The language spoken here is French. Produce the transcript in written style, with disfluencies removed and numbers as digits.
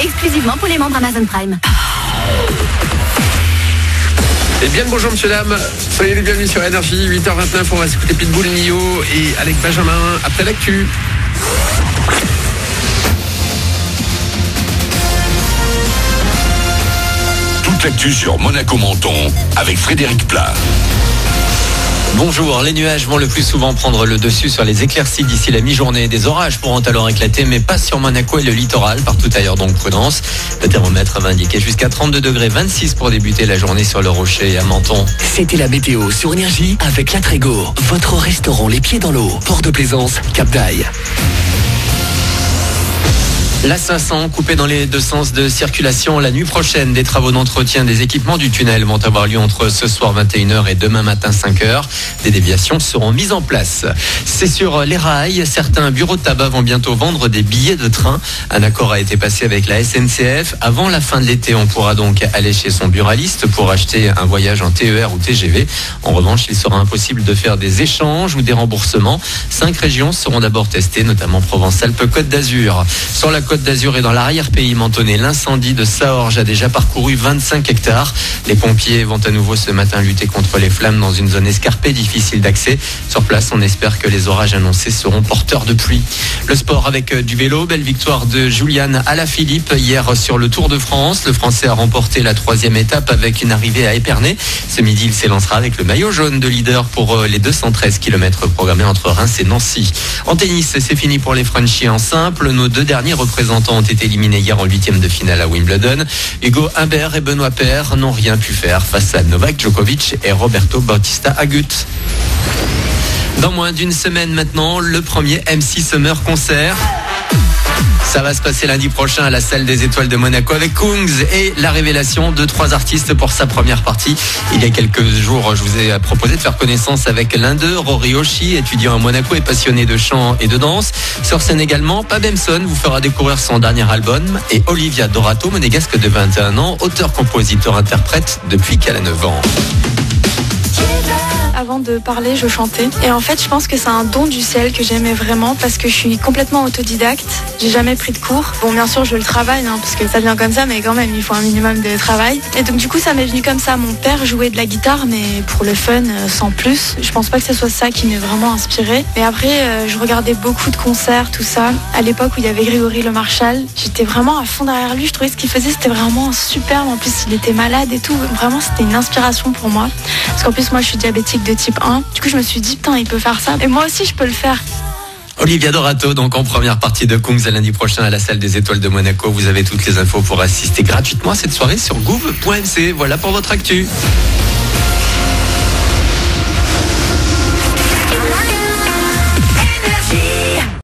Exclusivement pour les membres Amazon Prime. Et bien le bonjour monsieur dame, soyez les bienvenus sur Énergie, 8h29, on va écouter Pitbull, Nio et Alec Benjamin après l'actu. Toute l'actu sur Monaco Menton avec Frédéric Plat. Bonjour, les nuages vont le plus souvent prendre le dessus sur les éclaircies d'ici la mi-journée. Des orages pourront alors éclater, mais pas sur Monaco et le littoral, partout ailleurs donc prudence. Le thermomètre va indiquer jusqu'à 32 degrés, 26 pour débuter la journée sur le Rocher et à Menton. C'était la météo sur Énergie avec Latrégo, votre restaurant les pieds dans l'eau, Port de Plaisance, Cap d'Aille. La 500 coupée dans les deux sens de circulation la nuit prochaine. Des travaux d'entretien des équipements du tunnel vont avoir lieu entre ce soir 21h et demain matin 5h. Des déviations seront mises en place. C'est sur les rails. Certains bureaux de tabac vont bientôt vendre des billets de train. Un accord a été passé avec la SNCF. Avant la fin de l'été, on pourra donc aller chez son buraliste pour acheter un voyage en TER ou TGV. En revanche, il sera impossible de faire des échanges ou des remboursements. 5 régions seront d'abord testées, notamment Provence-Alpes-Côte d'Azur. Sur la Côte d'Azur et dans l'arrière-pays mentonais, l'incendie de Saorge a déjà parcouru 25 hectares. Les pompiers vont à nouveau ce matin lutter contre les flammes dans une zone escarpée, difficile d'accès. Sur place, on espère que les orages annoncés seront porteurs de pluie. Le sport avec du vélo, belle victoire de Julian Alaphilippe hier sur le Tour de France. Le Français a remporté la 3e étape avec une arrivée à Épernay. Ce midi, il s'élancera avec le maillot jaune de leader pour les 213 km programmés entre Reims et Nancy. En tennis, c'est fini pour les Frenchies en simple. Nos deux derniers représentants ont été éliminés hier en 8e de finale à Wimbledon. Hugo Humbert et Benoît Paire n'ont rien pu faire face à Novak Djokovic et Roberto Bautista Agut. Dans moins d'une semaine maintenant, le premier MC Summer concert. Ça va se passer lundi prochain à la salle des Étoiles de Monaco avec Kungs et la révélation de 3 artistes pour sa première partie. Il y a quelques jours, je vous ai proposé de faire connaissance avec l'un d'eux, Rory Oshi, étudiant à Monaco et passionné de chant et de danse. Sur scène également, Pabemson vous fera découvrir son dernier album et Olivia Dorato, monégasque de 21 ans, auteur, compositeur, interprète depuis qu'elle a 9 ans. Avant de parler, je chantais. Et en fait, je pense que c'est un don du ciel que j'aimais vraiment parce que je suis complètement autodidacte. J'ai jamais pris de cours. Bon, bien sûr, je le travaille parce que ça vient comme ça, mais quand même, il faut un minimum de travail. Et donc, du coup, ça m'est venu comme ça. Mon père jouait de la guitare, mais pour le fun, sans plus. Je pense pas que ce soit ça qui m'ait vraiment inspiré. Mais après, je regardais beaucoup de concerts, tout ça. À l'époque où il y avait Grégory Le Marchal, j'étais vraiment à fond derrière lui. Je trouvais ce qu'il faisait, c'était vraiment superbe. En plus, il était malade et tout. Vraiment, c'était une inspiration pour moi. Parce qu'en plus, moi, je suis diabétique de type 1. Du coup, je me suis dit, putain, il peut faire ça. Et moi aussi, je peux le faire. Olivia Dorato, donc en première partie de Kungs lundi prochain à la salle des Étoiles de Monaco. Vous avez toutes les infos pour assister gratuitement à cette soirée sur gouv.mc. Voilà pour votre actu.